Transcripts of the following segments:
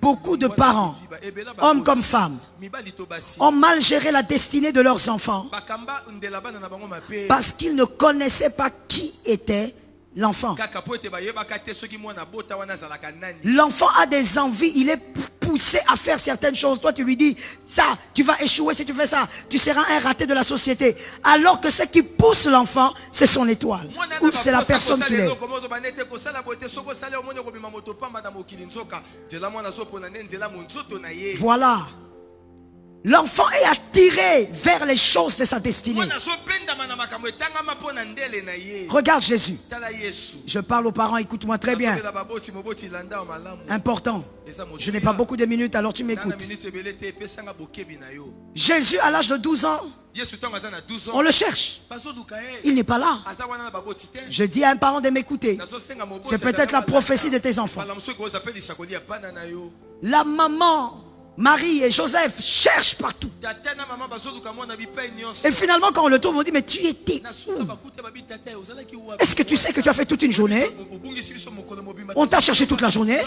beaucoup de parents, hommes comme femmes, ont mal géré la destinée de leurs enfants parce qu'ils ne connaissaient pas qui était l'enfant. L'enfant a des envies, il est poussé à faire certaines choses. Toi, tu lui dis, ça, tu vas échouer si tu fais ça. Tu seras un raté de la société. Alors que ce qui pousse l'enfant, c'est son étoile. Ou c'est la personne qu'il est. Voilà. L'enfant est attiré vers les choses de sa destinée. Regarde Jésus. Je parle aux parents, écoute-moi très bien. Important. Je n'ai pas beaucoup de minutes, alors tu m'écoutes. Jésus, à l'âge de 12 ans, on le cherche. Il n'est pas là. Je dis à un parent de m'écouter. C'est peut-être la prophétie de tes enfants. La maman Marie et Joseph cherchent partout. Et finalement, quand on le trouve, on dit, mais tu étais où? Est-ce que tu sais que tu as fait toute une journée? On t'a cherché toute la journée.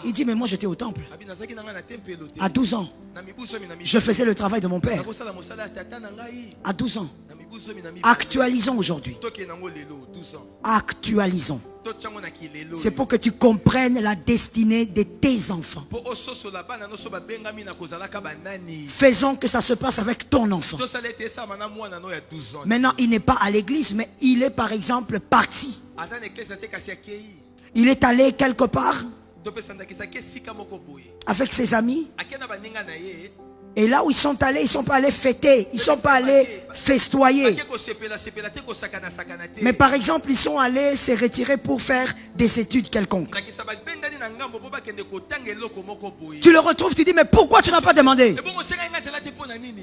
Il dit, mais moi j'étais au temple. À 12 ans, je faisais le travail de mon père. À 12 ans. Actualisons aujourd'hui. Actualisons. C'est pour que tu comprennes la destinée de tes enfants. Faisons que ça se passe avec ton enfant. Maintenant, il n'est pas à l'église, mais il est par exemple parti. Il est allé quelque part avec ses amis. Et là où ils sont allés, ils ne sont pas allés fêter, ils ne sont pas allés festoyer. Mais par exemple, ils sont allés se retirer pour faire des études quelconques. Tu le retrouves, tu dis, mais pourquoi tu n'as pas demandé?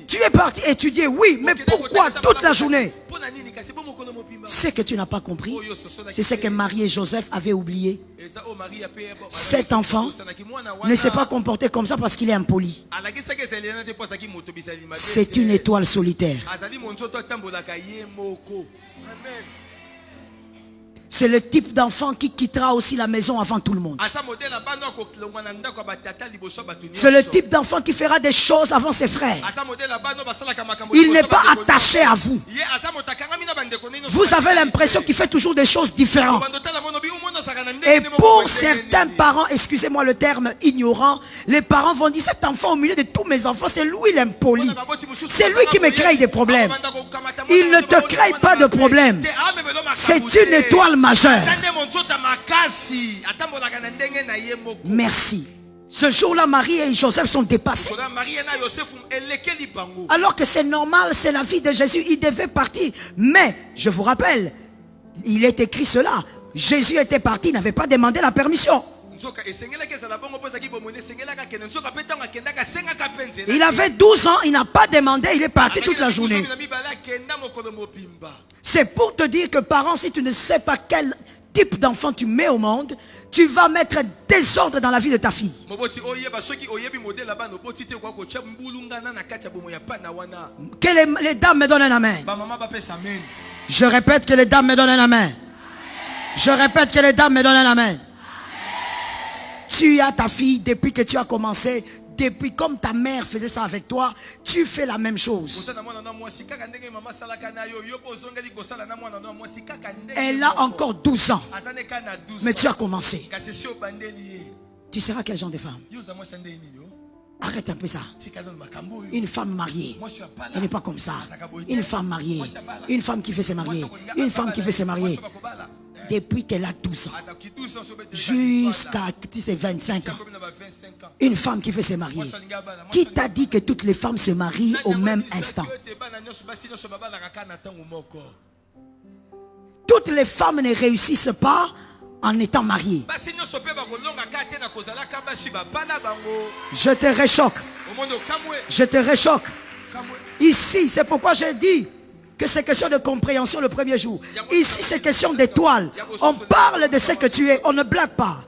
Tu es parti étudier, oui, mais pourquoi toute la journée? Ce que tu n'as pas compris, c'est ce que Marie et Joseph avaient oublié. Cet enfant ne s'est pas comporté comme ça parce qu'il est impoli. C'est une étoile solitaire. C'est le type d'enfant qui quittera aussi la maison avant tout le monde. C'est le type d'enfant qui fera des choses avant ses frères. Il n'est pas attaché à vous. Vous avez l'impression qu'il fait toujours des choses différentes. Et pour certains parents, excusez-moi le terme ignorant, les parents vont dire, cet enfant au milieu de tous mes enfants, c'est lui l'impoli. C'est lui qui me crée des problèmes. Il ne te crée pas de problème. C'est une étoile majeure. Merci. Ce jour-là, Marie et Joseph sont dépassés. Alors que c'est normal, c'est la vie de Jésus. Il devait partir. Mais, je vous rappelle, il est écrit cela. Jésus était parti, il n'avait pas demandé la permission. Il avait 12 ans, il n'a pas demandé, il est parti toute la journée. C'est pour te dire que parents, si tu ne sais pas quel type d'enfant tu mets au monde, tu vas mettre désordre dans la vie de ta fille. Que les dames me donnent un amen. Je répète que les dames me donnent un amen. Je répète que les dames me donnent un amen. Tu as ta fille depuis que tu as commencé. Depuis comme ta mère faisait ça avec toi, tu fais la même chose. Elle a encore 12 ans. Mais tu as commencé. Tu seras quel genre de femme? Arrête un peu ça. Une femme mariée, elle n'est pas comme ça. Une femme mariée, une femme qui fait se marier, une femme qui fait se marier. Depuis qu'elle a 12 ans jusqu'à 25 ans, une femme qui veut se marier. Qui t'a dit que toutes les femmes se marient au même instant? Toutes les femmes ne réussissent pas en étant mariées. Je te réchoque. Je te réchoque. Ici, c'est pourquoi j'ai dit que c'est question de compréhension le premier jour. Ici, c'est question d'étoile. On parle de ce que tu es. On ne blague pas.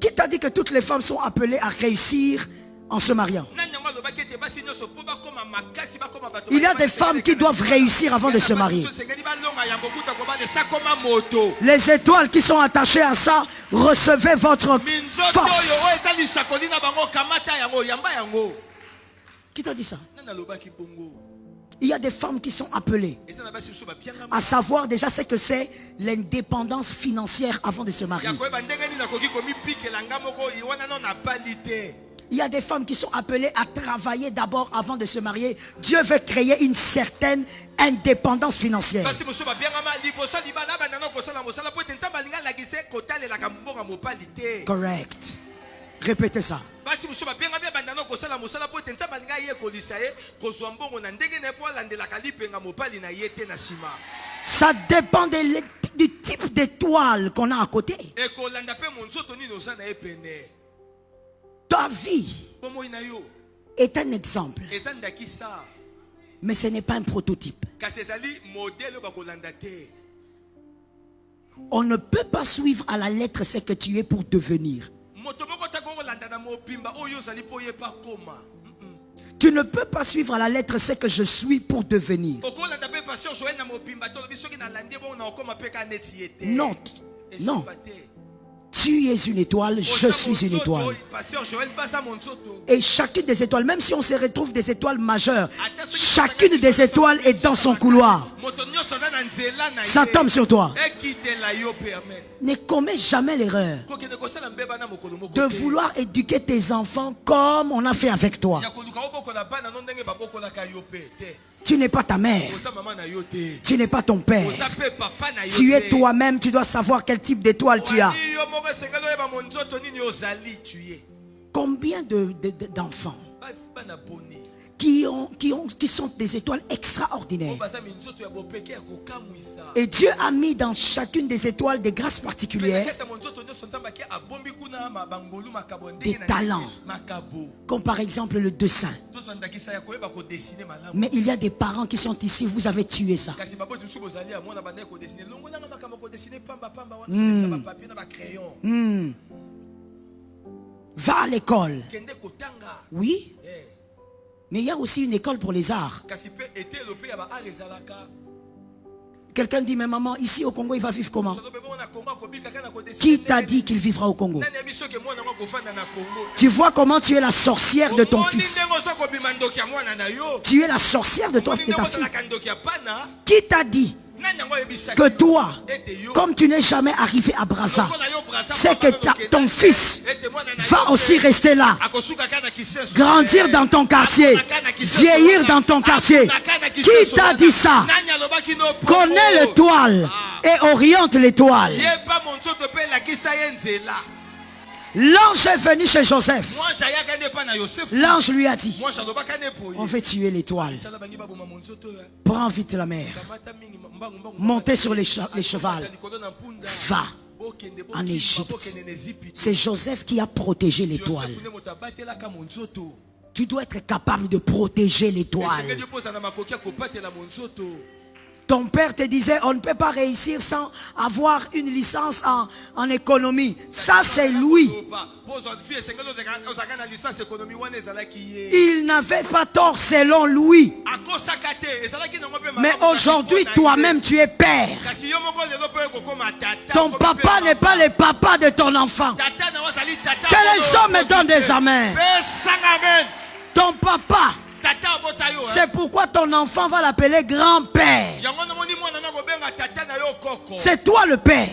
Qui t'a dit que toutes les femmes sont appelées à réussir en se mariant? Il y a des femmes qui doivent réussir avant de se marier. Les étoiles qui sont attachées à ça, recevez votre force. Qui t'a dit ça? Il y a des femmes qui sont appelées à savoir déjà ce que c'est l'indépendance financière avant de se marier. Il y a des femmes qui sont appelées à travailler d'abord avant de se marier. Dieu veut créer une certaine indépendance financière. Correct. Répétez ça. Ça dépend du type d'étoile qu'on a à côté. Ta vie est un exemple, mais ce n'est pas un prototype. On ne peut pas suivre à la lettre ce que tu es pour devenir. Tu ne peux pas suivre à la lettre ce que je suis pour devenir. Non, non. Tu es une étoile, je suis une étoile. Et chacune des étoiles, même si on se retrouve des étoiles majeures, chacune des étoiles est dans son couloir. Ça tombe sur toi. Ne commets jamais l'erreur de vouloir éduquer tes enfants comme on a fait avec toi. Tu n'es pas ta mère. Tu n'es pas ton père. Tu es toi-même. Tu dois savoir quel type d'étoile tu as. Combien d'enfants qui sont des étoiles extraordinaires. Et Dieu a mis dans chacune des étoiles des grâces particulières, des talents, comme par exemple le dessin. Mais il y a des parents qui sont ici, vous avez tué ça. Va à l'école. Oui. Mais il y a aussi une école pour les arts. Quelqu'un dit, mais maman, ici au Congo, il va vivre comment? Qui t'a dit qu'il vivra au Congo? Tu vois comment tu es la sorcière de ton fils. Tu es la sorcière de ta fille. Qui t'a dit que toi, comme tu n'es jamais arrivé à Brazza, c'est que ton fils va aussi rester là, grandir dans ton quartier, vieillir dans ton quartier. Qui t'a dit ça? Connais l'étoile et oriente l'étoile. L'ange est venu chez Joseph. L'ange lui a dit, on veut tuer l'étoile. Prends vite la mer. Montez sur les chevals. Va en Égypte. C'est Joseph qui a protégé l'étoile. Tu dois être capable de protéger l'étoile. Ton père te disait, on ne peut pas réussir sans avoir une licence en économie. Ça, c'est lui. Il n'avait pas tort selon lui. Mais aujourd'hui, toi-même, tu es père. Ton papa n'est pas le papa de ton enfant. Que les hommes me donnent des amens. Ton papa, c'est pourquoi ton enfant va l'appeler grand-père. C'est toi le père.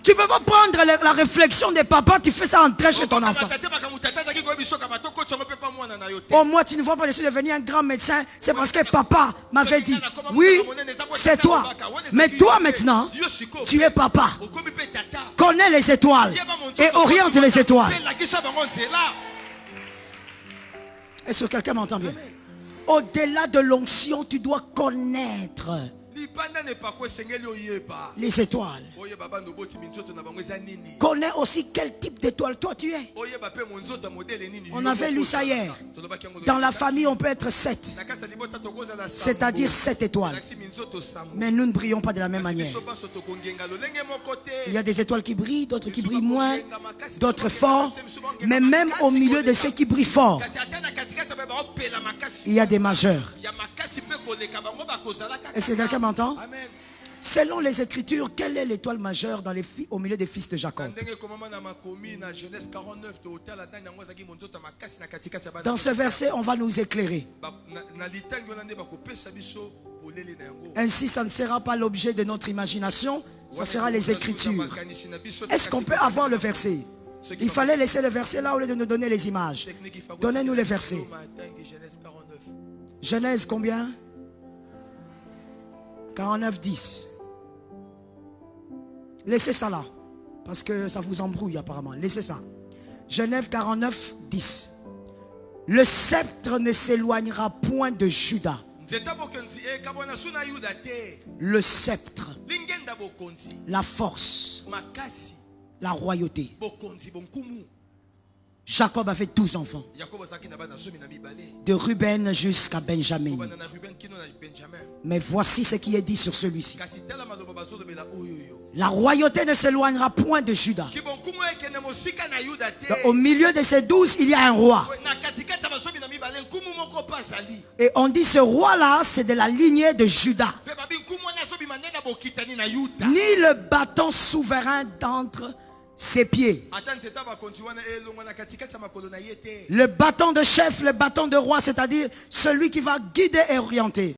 Tu ne peux pas prendre la réflexion des papas, tu fais ça entrer chez ton enfant. Oh, moi, tu ne vois pas, je suis devenu un grand médecin. C'est parce que papa m'avait dit. Oui, c'est toi. Mais toi maintenant, tu es papa. Connais les étoiles et oriente les étoiles. Est-ce que quelqu'un m'entend bien? Au-delà de l'onction, tu dois connaître Les étoiles. Connais aussi quel type d'étoile toi tu es. On avait lu ça hier. Dans la famille, on peut être 7. C'est-à-dire 7 étoiles. Mais nous ne brillons pas de la même manière. Il y a des étoiles qui brillent, d'autres qui brillent moins, d'autres forts. Mais même au milieu de ceux qui brillent fort, il y a des majeurs. Est-ce que quelqu'un m'entend? Selon les Écritures, quelle est l'étoile majeure au milieu des fils de Jacob? Dans ce verset, on va nous éclairer. Ainsi, ça ne sera pas l'objet de notre imagination, ça sera les Écritures. Est-ce qu'on peut avoir le verset? Il fallait laisser le verset là au lieu de nous donner les images. Donnez-nous les versets. Genèse combien? 49, 10. Laissez ça là. Parce que ça vous embrouille apparemment. Laissez ça. Genèse 49, 10. Le sceptre ne s'éloignera point de Juda. Le sceptre. La force. La royauté. Jacob avait 12 enfants. De Ruben jusqu'à Benjamin. Mais voici ce qui est dit sur celui-ci. La royauté ne s'éloignera point de Juda. Au milieu de ces 12, il y a un roi. Et on dit ce roi-là, c'est de la lignée de Juda. Ni le bâton souverain d'entre ses pieds. Le bâton de chef, le bâton de roi, c'est-à-dire celui qui va guider et orienter.